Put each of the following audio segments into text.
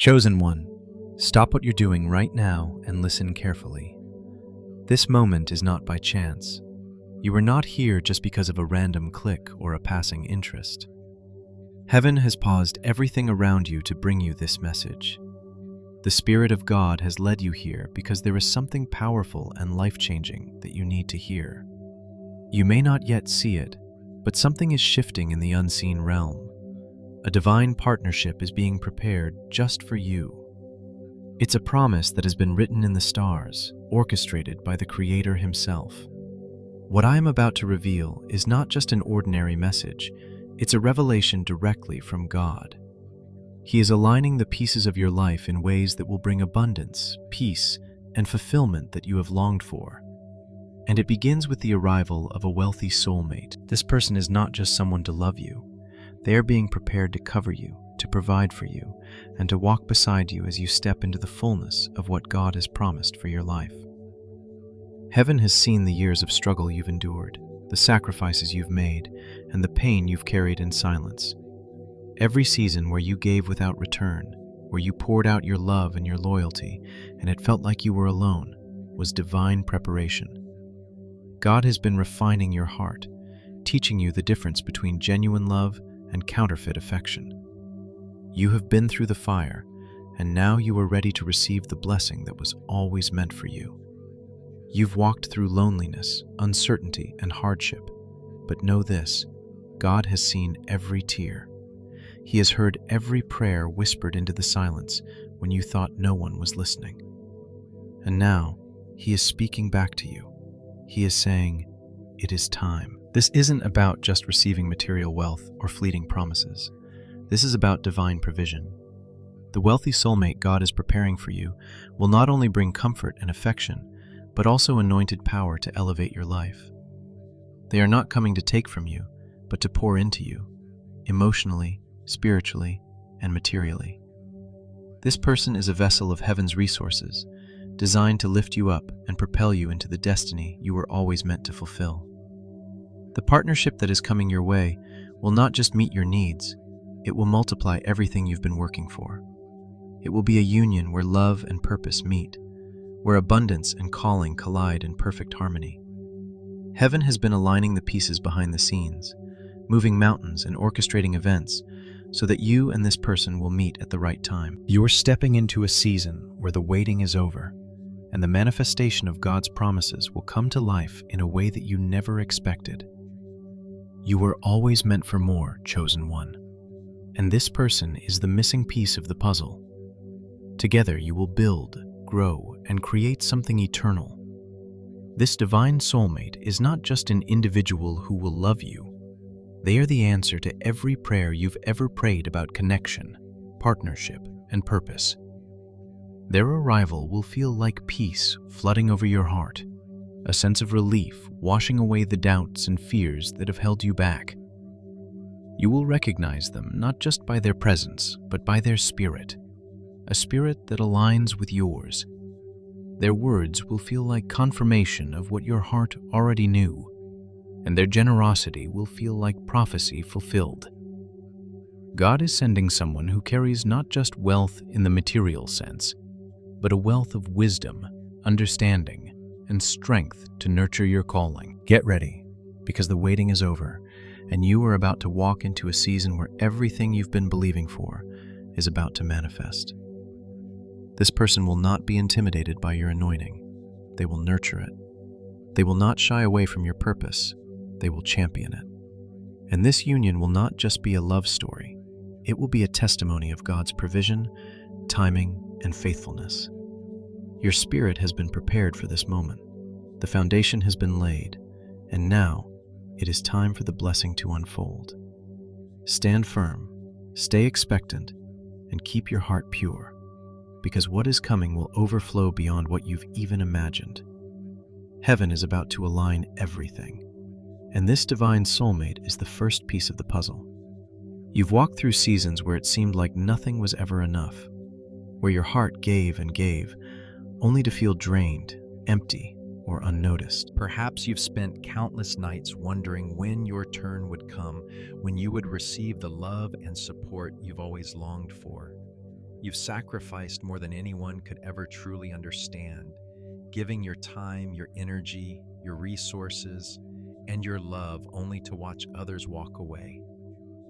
Chosen one, stop what you're doing right now and listen carefully. This moment is not by chance. You are not here just because of a random click or a passing interest. Heaven has paused everything around you to bring you this message. The Spirit of God has led you here because there is something powerful and life-changing that you need to hear. You may not yet see it, but something is shifting in the unseen realm. A divine partnership is being prepared just for you. It's a promise that has been written in the stars, orchestrated by the Creator Himself. What I am about to reveal is not just an ordinary message, it's a revelation directly from God. He is aligning the pieces of your life in ways that will bring abundance, peace, and fulfillment that you have longed for. And it begins with the arrival of a wealthy soulmate. This person is not just someone to love you. They are being prepared to cover you, to provide for you, and to walk beside you as you step into the fullness of what God has promised for your life. Heaven has seen the years of struggle you've endured, the sacrifices you've made, and the pain you've carried in silence. Every season where you gave without return, where you poured out your love and your loyalty, and it felt like you were alone, was divine preparation. God has been refining your heart, teaching you the difference between genuine love and counterfeit affection. You have been through the fire, and now you are ready to receive the blessing that was always meant for you. You've walked through loneliness, uncertainty, and hardship, but know this: God has seen every tear. He has heard every prayer whispered into the silence when you thought no one was listening. And now, He is speaking back to you. He is saying, "It is time." This isn't about just receiving material wealth or fleeting promises. This is about divine provision. The wealthy soulmate God is preparing for you will not only bring comfort and affection, but also anointed power to elevate your life. They are not coming to take from you, but to pour into you, emotionally, spiritually, and materially. This person is a vessel of heaven's resources, designed to lift you up and propel you into the destiny you were always meant to fulfill. The partnership that is coming your way will not just meet your needs, it will multiply everything you've been working for. It will be a union where love and purpose meet, where abundance and calling collide in perfect harmony. Heaven has been aligning the pieces behind the scenes, moving mountains and orchestrating events so that you and this person will meet at the right time. You're stepping into a season where the waiting is over, and the manifestation of God's promises will come to life in a way that you never expected. You were always meant for more, chosen one, and this person is the missing piece of the puzzle. Together you will build, grow, and create something eternal. This divine soulmate is not just an individual who will love you. They are the answer to every prayer you've ever prayed about connection, partnership, and purpose. Their arrival will feel like peace flooding over your heart, a sense of relief washing away the doubts and fears that have held you back. You will recognize them not just by their presence, but by their spirit, a spirit that aligns with yours. Their words will feel like confirmation of what your heart already knew, and their generosity will feel like prophecy fulfilled. God is sending someone who carries not just wealth in the material sense, but a wealth of wisdom, understanding, and strength to nurture your calling. Get ready, because the waiting is over, and you are about to walk into a season where everything you've been believing for is about to manifest. This person will not be intimidated by your anointing. They will nurture it. They will not shy away from your purpose. They will champion it. And this union will not just be a love story. It will be a testimony of God's provision, timing, and faithfulness. Your spirit has been prepared for this moment. The foundation has been laid, and now it is time for the blessing to unfold. Stand firm, stay expectant, and keep your heart pure, because what is coming will overflow beyond what you've even imagined. Heaven is about to align everything, and this divine soulmate is the first piece of the puzzle. You've walked through seasons where it seemed like nothing was ever enough, where your heart gave and gave, only to feel drained, empty, or unnoticed. Perhaps you've spent countless nights wondering when your turn would come, when you would receive the love and support you've always longed for. You've sacrificed more than anyone could ever truly understand, giving your time, your energy, your resources, and your love only to watch others walk away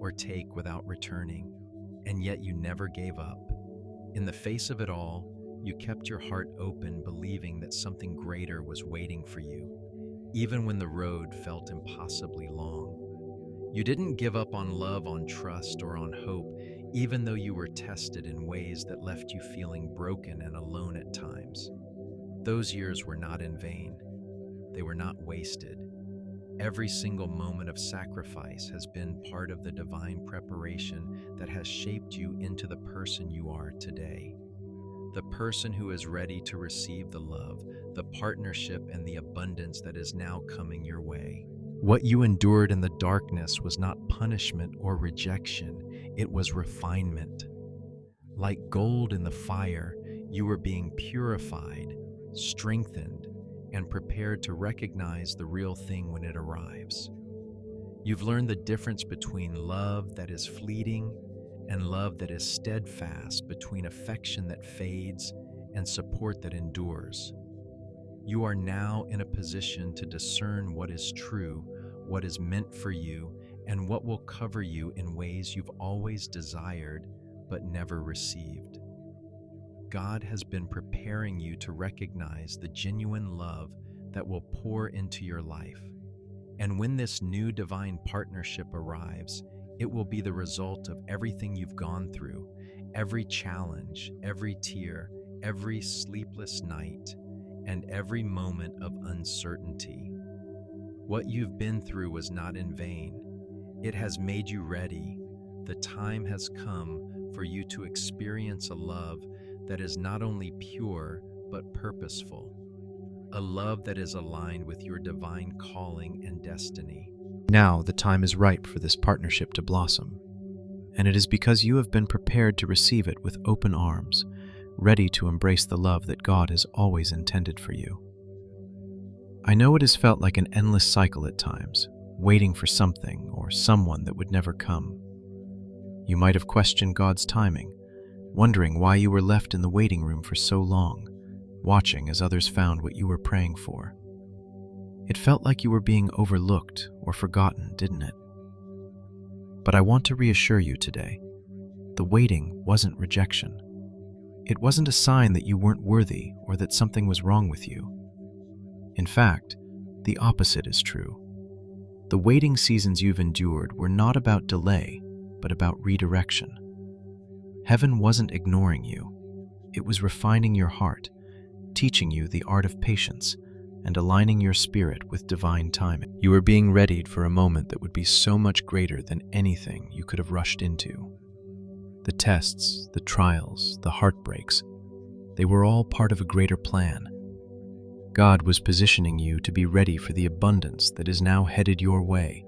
or take without returning. And yet you never gave up. In the face of it all, you kept your heart open, believing that something greater was waiting for you, even when the road felt impossibly long. You didn't give up on love, on trust, or on hope, even though you were tested in ways that left you feeling broken and alone at times. Those years were not in vain. They were not wasted. Every single moment of sacrifice has been part of the divine preparation that has shaped you into the person you are today. The person who is ready to receive the love, the partnership, and the abundance that is now coming your way. What you endured in the darkness was not punishment or rejection, it was refinement. Like gold in the fire, you were being purified, strengthened, and prepared to recognize the real thing when it arrives. You've learned the difference between love that is fleeting and love that is steadfast, between affection that fades and support that endures. You are now in a position to discern what is true, what is meant for you, and what will cover you in ways you've always desired but never received. God has been preparing you to recognize the genuine love that will pour into your life. And when this new divine partnership arrives, it will be the result of everything you've gone through, every challenge, every tear, every sleepless night, and every moment of uncertainty. What you've been through was not in vain. It has made you ready. The time has come for you to experience a love that is not only pure, but purposeful. A love that is aligned with your divine calling and destiny. Now the time is ripe for this partnership to blossom, and it is because you have been prepared to receive it with open arms, ready to embrace the love that God has always intended for you. I know it has felt like an endless cycle at times, waiting for something or someone that would never come. You might have questioned God's timing, wondering why you were left in the waiting room for so long, watching as others found what you were praying for. It felt like you were being overlooked or forgotten, didn't it? But I want to reassure you today, the waiting wasn't rejection. It wasn't a sign that you weren't worthy or that something was wrong with you. In fact, the opposite is true. The waiting seasons you've endured were not about delay, but about redirection. Heaven wasn't ignoring you. It was refining your heart, teaching you the art of patience, and aligning your spirit with divine timing. You were being readied for a moment that would be so much greater than anything you could have rushed into. The tests, the trials, the heartbreaks, they were all part of a greater plan. God was positioning you to be ready for the abundance that is now headed your way.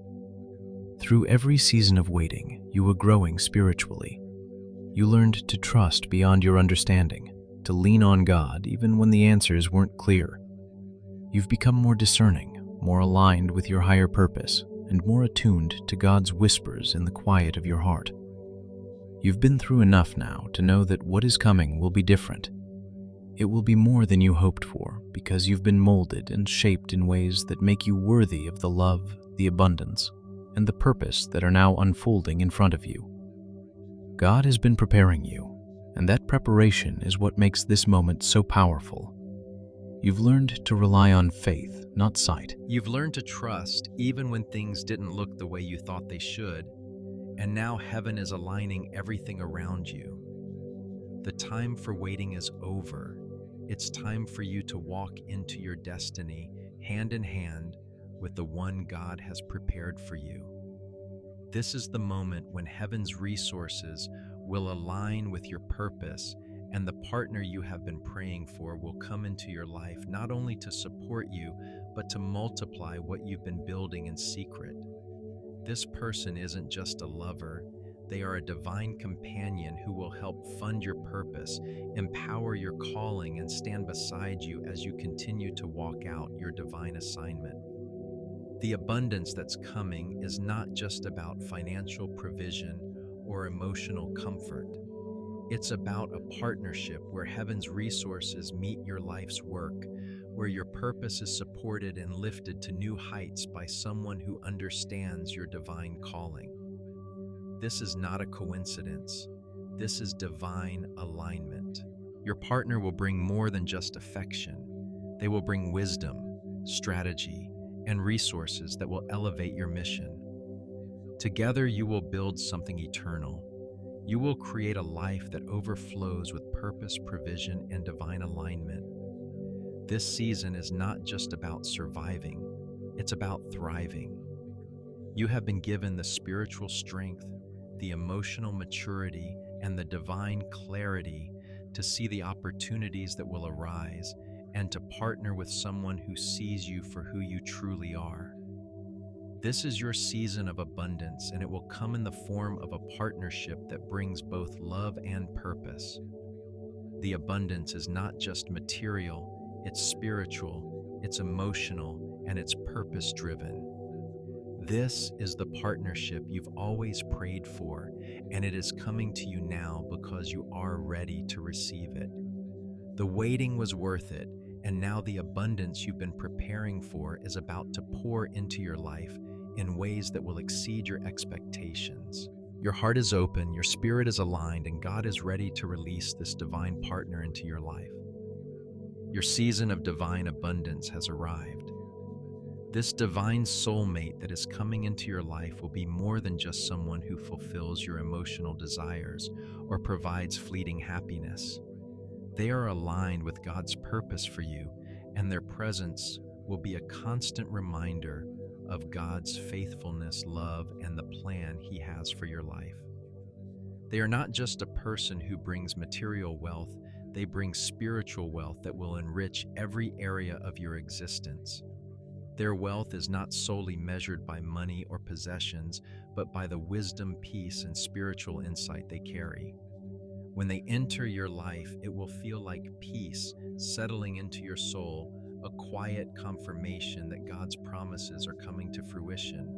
Through every season of waiting, you were growing spiritually. You learned to trust beyond your understanding, to lean on God even when the answers weren't clear. You've become more discerning, more aligned with your higher purpose, and more attuned to God's whispers in the quiet of your heart. You've been through enough now to know that what is coming will be different. It will be more than you hoped for because you've been molded and shaped in ways that make you worthy of the love, the abundance, and the purpose that are now unfolding in front of you. God has been preparing you, and that preparation is what makes this moment so powerful. You've learned to rely on faith, not sight. You've learned to trust even when things didn't look the way you thought they should, and now heaven is aligning everything around you. The time for waiting is over. It's time for you to walk into your destiny hand in hand with the one God has prepared for you. This is the moment when heaven's resources will align with your purpose, and the partner you have been praying for will come into your life not only to support you, but to multiply what you've been building in secret. This person isn't just a lover. They are a divine companion who will help fund your purpose, empower your calling, and stand beside you as you continue to walk out your divine assignment. The abundance that's coming is not just about financial provision or emotional comfort. It's about a partnership where heaven's resources meet your life's work, where your purpose is supported and lifted to new heights by someone who understands your divine calling. This is not a coincidence. This is divine alignment. Your partner will bring more than just affection. They will bring wisdom, strategy, and resources that will elevate your mission. Together, you will build something eternal. You will create a life that overflows with purpose, provision, and divine alignment. This season is not just about surviving, it's about thriving. You have been given the spiritual strength, the emotional maturity, and the divine clarity to see the opportunities that will arise and to partner with someone who sees you for who you truly are. This is your season of abundance, and it will come in the form of a partnership that brings both love and purpose. The abundance is not just material, it's spiritual, it's emotional, and it's purpose-driven. This is the partnership you've always prayed for, and it is coming to you now because you are ready to receive it. The waiting was worth it, and now the abundance you've been preparing for is about to pour into your life in ways that will exceed your expectations. Your heart is open, your spirit is aligned, and God is ready to release this divine partner into your life. Your season of divine abundance has arrived. This divine soulmate that is coming into your life will be more than just someone who fulfills your emotional desires or provides fleeting happiness. They are aligned with God's purpose for you, and their presence will be a constant reminder of God's faithfulness, love, and the plan He has for your life. They are not just a person who brings material wealth, they bring spiritual wealth that will enrich every area of your existence. Their wealth is not solely measured by money or possessions, but by the wisdom, peace, and spiritual insight they carry. When they enter your life, it will feel like peace settling into your soul, a quiet confirmation that God's promises are coming to fruition.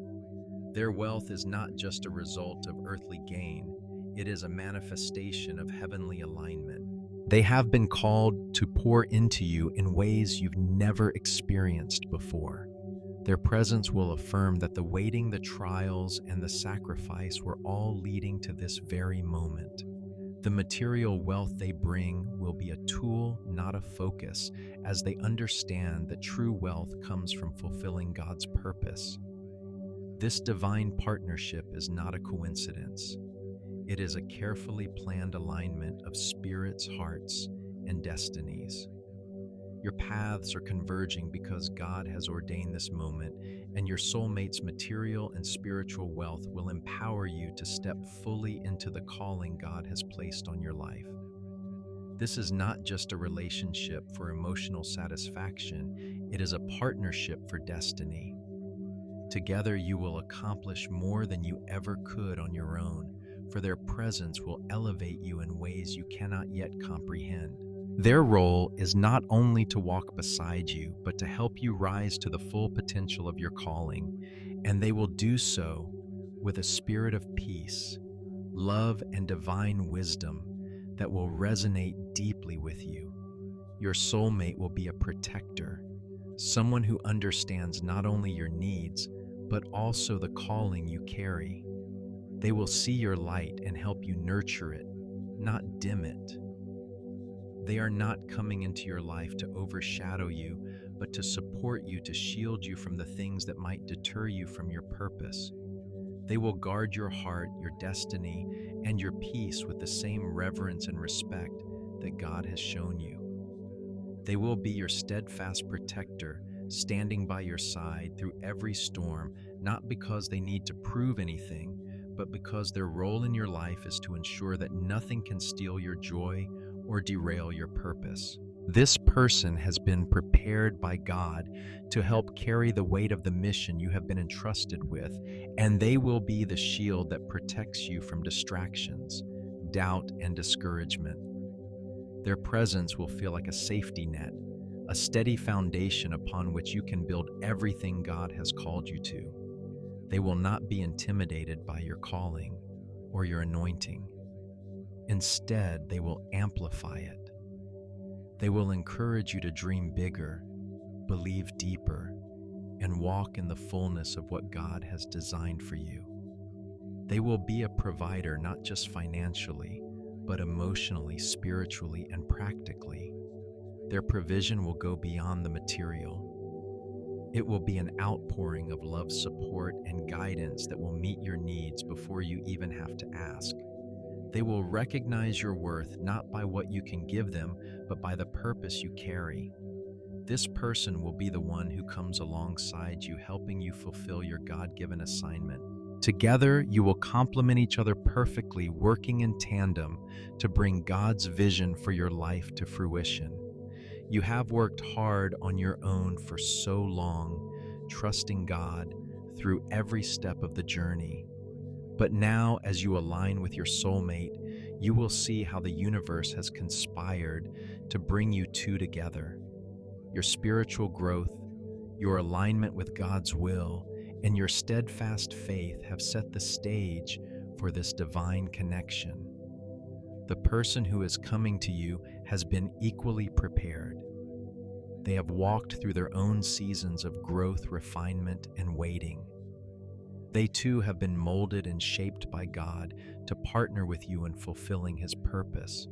Their wealth is not just a result of earthly gain, it is a manifestation of heavenly alignment. They have been called to pour into you in ways you've never experienced before. Their presence will affirm that the waiting, the trials, and the sacrifice were all leading to this very moment. The material wealth they bring will be a tool, not a focus, as they understand that true wealth comes from fulfilling God's purpose. This divine partnership is not a coincidence. It is a carefully planned alignment of spirits, hearts, and destinies. Your paths are converging because God has ordained this moment, and your soulmate's material and spiritual wealth will empower you to step fully into the calling God has placed on your life. This is not just a relationship for emotional satisfaction, it is a partnership for destiny. Together you will accomplish more than you ever could on your own, for their presence will elevate you in ways you cannot yet comprehend. Their role is not only to walk beside you, but to help you rise to the full potential of your calling, and they will do so with a spirit of peace, love, and divine wisdom that will resonate deeply with you. Your soulmate will be a protector, someone who understands not only your needs, but also the calling you carry. They will see your light and help you nurture it, not dim it. They are not coming into your life to overshadow you, but to support you, to shield you from the things that might deter you from your purpose. They will guard your heart, your destiny, and your peace with the same reverence and respect that God has shown you. They will be your steadfast protector, standing by your side through every storm, not because they need to prove anything, but because their role in your life is to ensure that nothing can steal your joy or derail your purpose. This person has been prepared by God to help carry the weight of the mission you have been entrusted with, and they will be the shield that protects you from distractions, doubt, and discouragement. Their presence will feel like a safety net, a steady foundation upon which you can build everything God has called you to. They will not be intimidated by your calling or your anointing. Instead, they will amplify it. They will encourage you to dream bigger, believe deeper, and walk in the fullness of what God has designed for you. They will be a provider not just financially, but emotionally, spiritually, and practically. Their provision will go beyond the material. It will be an outpouring of love, support, and guidance that will meet your needs before you even have to ask. They will recognize your worth not by what you can give them, but by the purpose you carry. This person will be the one who comes alongside you, helping you fulfill your God-given assignment. Together, you will complement each other perfectly, working in tandem to bring God's vision for your life to fruition. You have worked hard on your own for so long, trusting God through every step of the journey. But now, as you align with your soulmate, you will see how the universe has conspired to bring you two together. Your spiritual growth, your alignment with God's will, and your steadfast faith have set the stage for this divine connection. The person who is coming to you has been equally prepared. They have walked through their own seasons of growth, refinement, and waiting. They too have been molded and shaped by God to partner with you in fulfilling His purpose.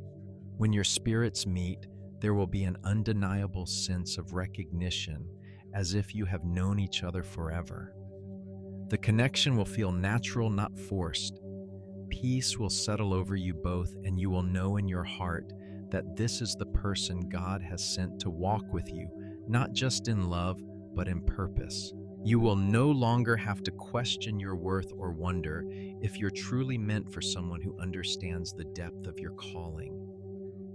When your spirits meet, there will be an undeniable sense of recognition, as if you have known each other forever. The connection will feel natural, not forced. Peace will settle over you both, and you will know in your heart that this is the person God has sent to walk with you, not just in love, but in purpose. You will no longer have to question your worth or wonder if you're truly meant for someone who understands the depth of your calling.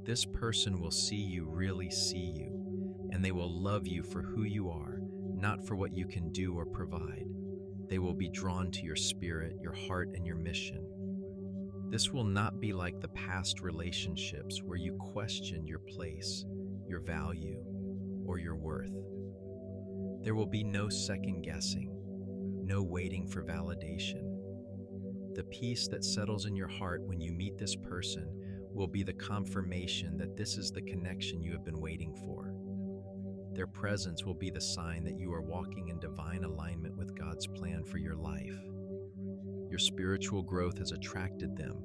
This person will see you really see you, and they will love you for who you are, not for what you can do or provide. They will be drawn to your spirit, your heart, and your mission. This will not be like the past relationships where you questioned your place, your value, or your worth. There will be no second guessing, no waiting for validation. The peace that settles in your heart when you meet this person will be the confirmation that this is the connection you have been waiting for. Their presence will be the sign that you are walking in divine alignment with God's plan for your life. Your spiritual growth has attracted them,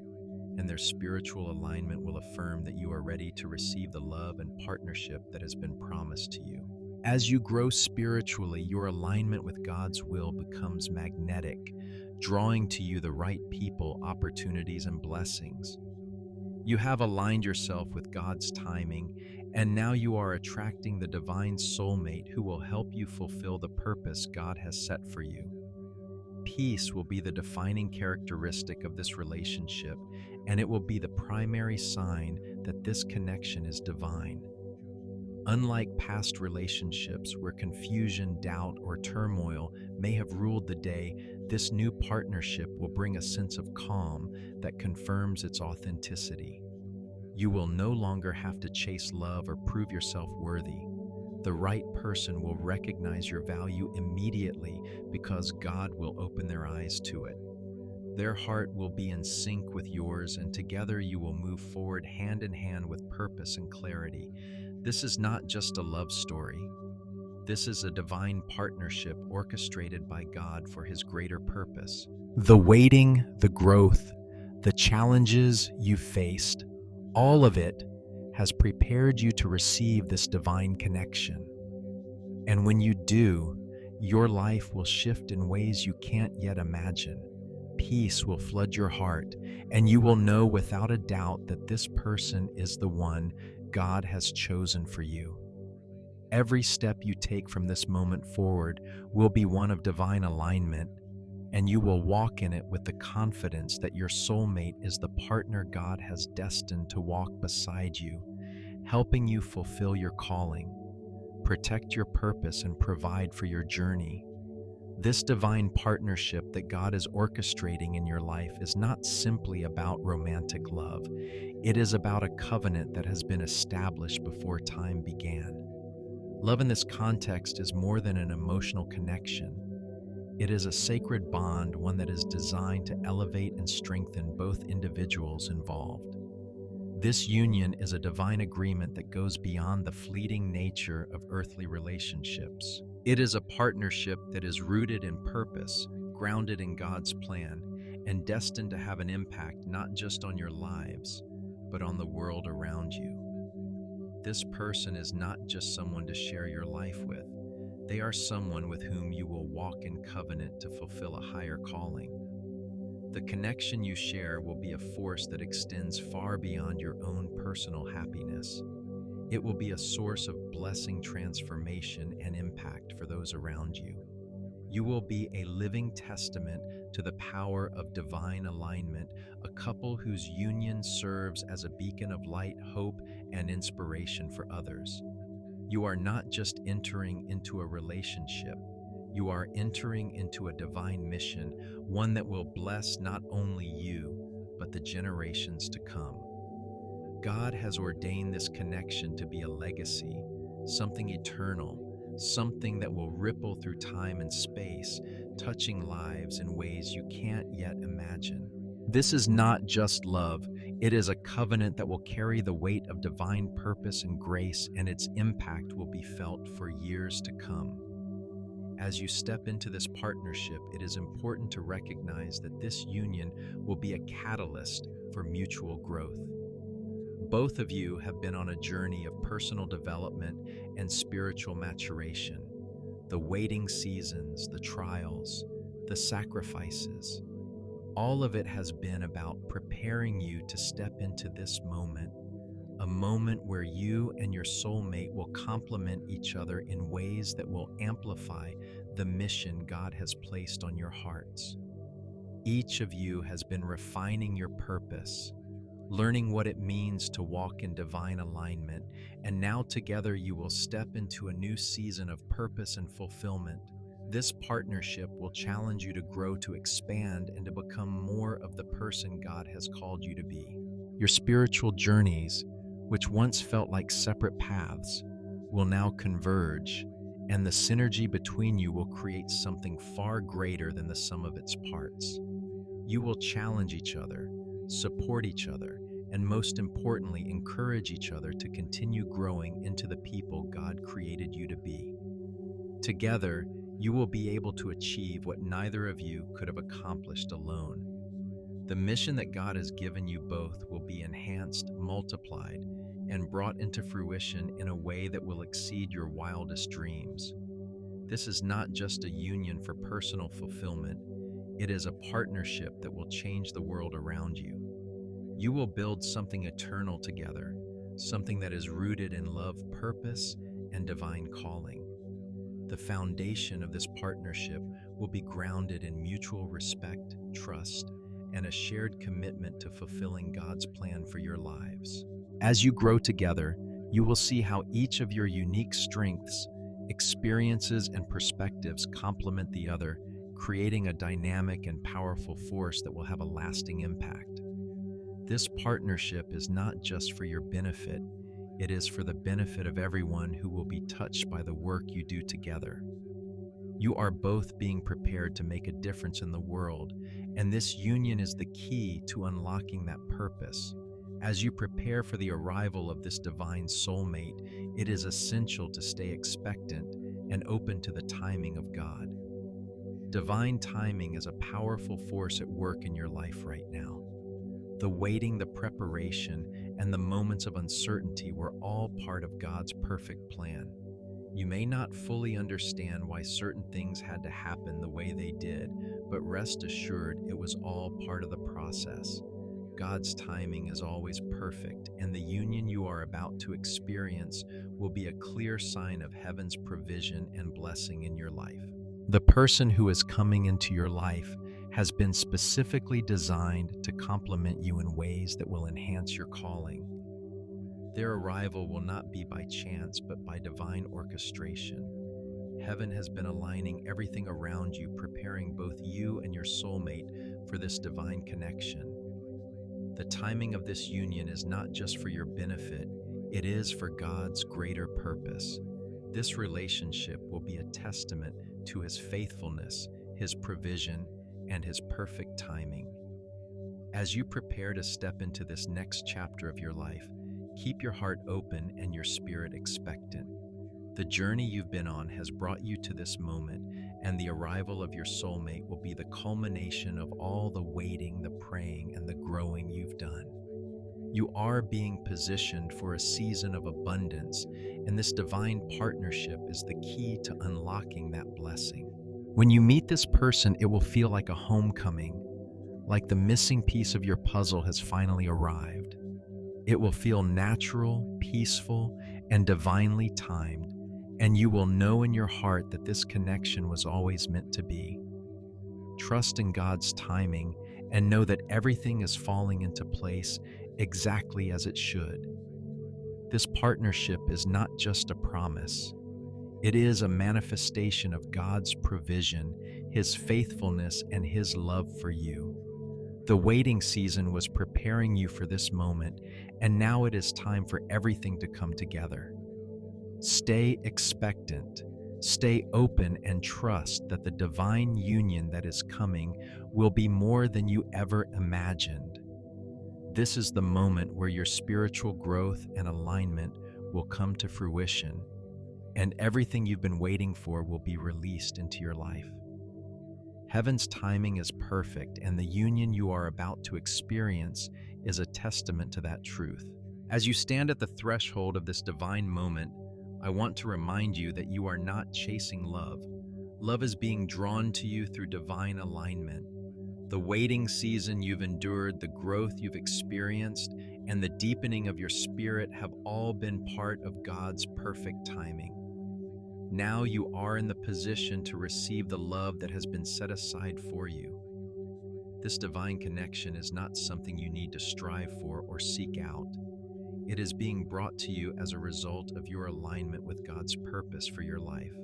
and their spiritual alignment will affirm that you are ready to receive the love and partnership that has been promised to you. As you grow spiritually, your alignment with God's will becomes magnetic, drawing to you the right people, opportunities, and blessings. You have aligned yourself with God's timing, and now you are attracting the divine soulmate who will help you fulfill the purpose God has set for you. Peace will be the defining characteristic of this relationship, and it will be the primary sign that this connection is divine. Unlike past relationships where confusion, doubt, or turmoil may have ruled the day, this new partnership will bring a sense of calm that confirms its authenticity. You will no longer have to chase love or prove yourself worthy. The right person will recognize your value immediately because God will open their eyes to it. Their heart will be in sync with yours, and together you will move forward hand in hand with purpose and clarity. This is not just a love story. This is a divine partnership orchestrated by God for His greater purpose. The waiting, the growth, the challenges you faced, all of it has prepared you to receive this divine connection. And when you do, your life will shift in ways you can't yet imagine. Peace will flood your heart, and you will know without a doubt that this person is the one God has chosen for you. Every step you take from this moment forward will be one of divine alignment, and you will walk in it with the confidence that your soulmate is the partner God has destined to walk beside you, helping you fulfill your calling, protect your purpose, and provide for your journey. This divine partnership that God is orchestrating in your life is not simply about romantic love. It is about a covenant that has been established before time began. Love in this context is more than an emotional connection. It is a sacred bond, one that is designed to elevate and strengthen both individuals involved. This union is a divine agreement that goes beyond the fleeting nature of earthly relationships. It is a partnership that is rooted in purpose, grounded in God's plan, and destined to have an impact not just on your lives, but on the world around you. This person is not just someone to share your life with. They are someone with whom you will walk in covenant to fulfill a higher calling. The connection you share will be a force that extends far beyond your own personal happiness. It will be a source of blessing, transformation, and impact for those around you. You will be a living testament to the power of divine alignment, a couple whose union serves as a beacon of light, hope, and inspiration for others. You are not just entering into a relationship, you are entering into a divine mission, one that will bless not only you, but the generations to come. God has ordained this connection to be a legacy, something eternal, something that will ripple through time and space, touching lives in ways you can't yet imagine. This is not just love, it is a covenant that will carry the weight of divine purpose and grace, and its impact will be felt for years to come. As you step into this partnership, it is important to recognize that this union will be a catalyst for mutual growth. Both of you have been on a journey of personal development and spiritual maturation. The waiting seasons, the trials, the sacrifices, all of it has been about preparing you to step into this moment, a moment where you and your soulmate will complement each other in ways that will amplify the mission God has placed on your hearts. Each of you has been refining your purpose, learning what it means to walk in divine alignment, and now together you will step into a new season of purpose and fulfillment. This partnership will challenge you to grow, to expand, and to become more of the person God has called you to be. Your spiritual journeys, which once felt like separate paths, will now converge, and the synergy between you will create something far greater than the sum of its parts. You will challenge each other, support each other, and most importantly, encourage each other to continue growing into the people God created you to be. Together, you will be able to achieve what neither of you could have accomplished alone. The mission that God has given you both will be enhanced, multiplied, and brought into fruition in a way that will exceed your wildest dreams. This is not just a union for personal fulfillment, it is a partnership that will change the world around you. You will build something eternal together, something that is rooted in love, purpose, and divine calling. The foundation of this partnership will be grounded in mutual respect, trust, and a shared commitment to fulfilling God's plan for your lives. As you grow together, you will see how each of your unique strengths, experiences, and perspectives complement the other, creating a dynamic and powerful force that will have a lasting impact. This partnership is not just for your benefit, it is for the benefit of everyone who will be touched by the work you do together. You are both being prepared to make a difference in the world, and this union is the key to unlocking that purpose. As you prepare for the arrival of this divine soulmate, it is essential to stay expectant and open to the timing of God. Divine timing is a powerful force at work in your life right now. The waiting, the preparation, and the moments of uncertainty were all part of God's perfect plan. You may not fully understand why certain things had to happen the way they did, but rest assured it was all part of the process. God's timing is always perfect, and the union you are about to experience will be a clear sign of heaven's provision and blessing in your life. The person who is coming into your life has been specifically designed to complement you in ways that will enhance your calling. Their arrival will not be by chance, but by divine orchestration. Heaven has been aligning everything around you, preparing both you and your soulmate for this divine connection. The timing of this union is not just for your benefit, it is for God's greater purpose. This relationship will be a testament to His faithfulness, His provision, and His perfect timing. As you prepare to step into this next chapter of your life, keep your heart open and your spirit expectant. The journey you've been on has brought you to this moment, and the arrival of your soulmate will be the culmination of all the waiting, the praying, and the growing you've done. You are being positioned for a season of abundance, and this divine partnership is the key to unlocking that blessing. When you meet this person, it will feel like a homecoming, like the missing piece of your puzzle has finally arrived. It will feel natural, peaceful, and divinely timed, and you will know in your heart that this connection was always meant to be. Trust in God's timing and know that everything is falling into place exactly as it should. This partnership is not just a promise, it is a manifestation of God's provision, His faithfulness, and His love for you. The waiting season was preparing you for this moment, and now it is time for everything to come together. Stay expectant, stay open, and trust that the divine union that is coming will be more than you ever imagined. This is the moment where your spiritual growth and alignment will come to fruition, and everything you've been waiting for will be released into your life. Heaven's timing is perfect, and the union you are about to experience is a testament to that truth. As you stand at the threshold of this divine moment, I want to remind you that you are not chasing love. Love is being drawn to you through divine alignment. The waiting season you've endured, the growth you've experienced, and the deepening of your spirit have all been part of God's perfect timing. Now you are in the position to receive the love that has been set aside for you. This divine connection is not something you need to strive for or seek out. It is being brought to you as a result of your alignment with God's purpose for your life.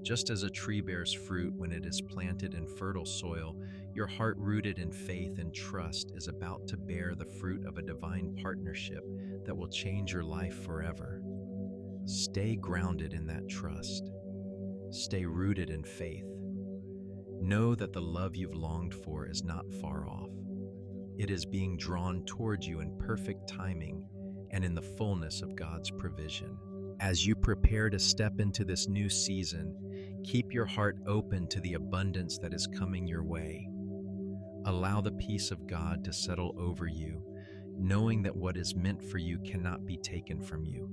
Just as a tree bears fruit when it is planted in fertile soil, your heart rooted in faith and trust is about to bear the fruit of a divine partnership that will change your life forever. Stay grounded in that trust. Stay rooted in faith. Know that the love you've longed for is not far off. It is being drawn towards you in perfect timing and in the fullness of God's provision. As you prepare to step into this new season, keep your heart open to the abundance that is coming your way. Allow the peace of God to settle over you, knowing that what is meant for you cannot be taken from you.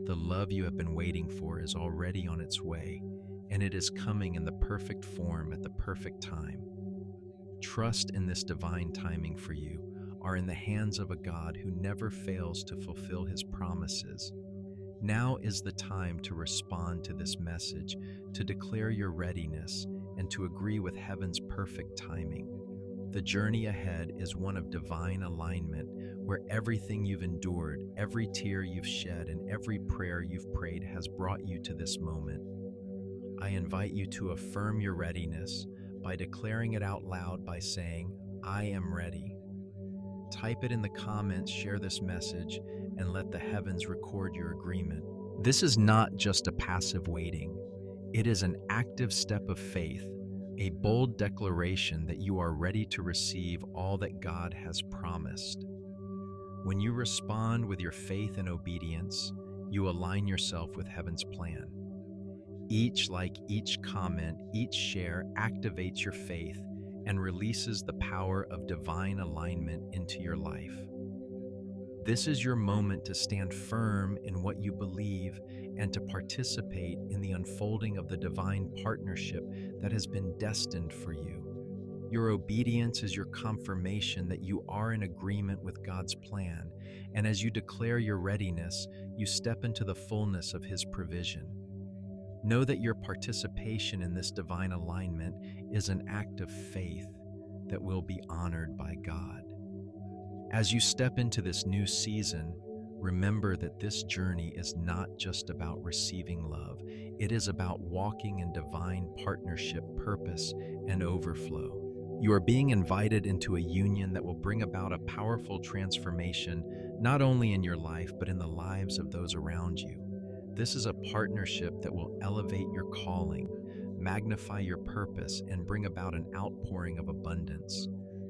The love you have been waiting for is already on its way, and it is coming in the perfect form at the perfect time. Trust in this divine timing for you are in the hands of a God who never fails to fulfill His promises. Now is the time to respond to this message, to declare your readiness, and to agree with heaven's perfect timing. The journey ahead is one of divine alignment, where everything you've endured, every tear you've shed, and every prayer you've prayed has brought you to this moment. I invite you to affirm your readiness by declaring it out loud by saying, "I am ready." Type it in the comments, share this message, and let the heavens record your agreement. This is not just a passive waiting. It is an active step of faith, a bold declaration that you are ready to receive all that God has promised. When you respond with your faith and obedience, you align yourself with heaven's plan. Each like, each comment, each share activates your faith and releases the power of divine alignment into your life. This is your moment to stand firm in what you believe and to participate in the unfolding of the divine partnership that has been destined for you. Your obedience is your confirmation that you are in agreement with God's plan, and as you declare your readiness, you step into the fullness of His provision. Know that your participation in this divine alignment is an act of faith that will be honored by God. As you step into this new season, remember that this journey is not just about receiving love. It is about walking in divine partnership, purpose, and overflow. You are being invited into a union that will bring about a powerful transformation, not only in your life, but in the lives of those around you. This is a partnership that will elevate your calling, magnify your purpose, and bring about an outpouring of abundance.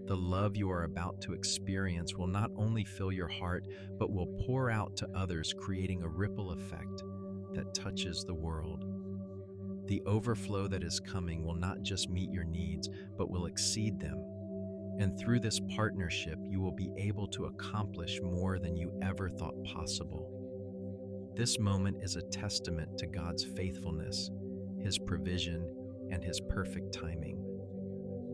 The love you are about to experience will not only fill your heart, but will pour out to others, creating a ripple effect that touches the world. The overflow that is coming will not just meet your needs, but will exceed them. And through this partnership, you will be able to accomplish more than you ever thought possible. This moment is a testament to God's faithfulness, His provision, and His perfect timing.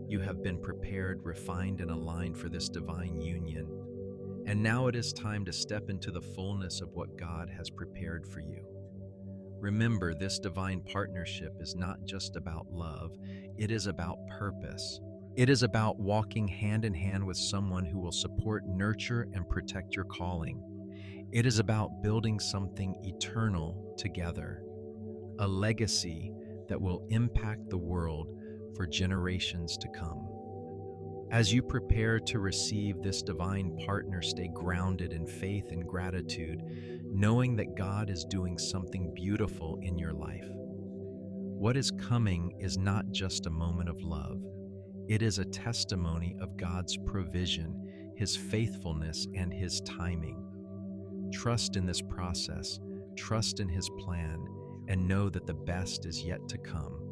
You have been prepared, refined, and aligned for this divine union. And now it is time to step into the fullness of what God has prepared for you. Remember, this divine partnership is not just about love, it is about purpose. It is about walking hand in hand with someone who will support, nurture, and protect your calling. It is about building something eternal together, a legacy that will impact the world for generations to come. As you prepare to receive this divine partner, stay grounded in faith and gratitude, knowing that God is doing something beautiful in your life. What is coming is not just a moment of love, it is a testimony of God's provision, His faithfulness, and His timing. Trust in this process, trust in His plan, and know that the best is yet to come.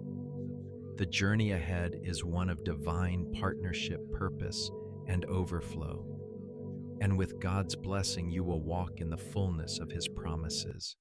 The journey ahead is one of divine partnership, purpose, and overflow. And with God's blessing, you will walk in the fullness of His promises.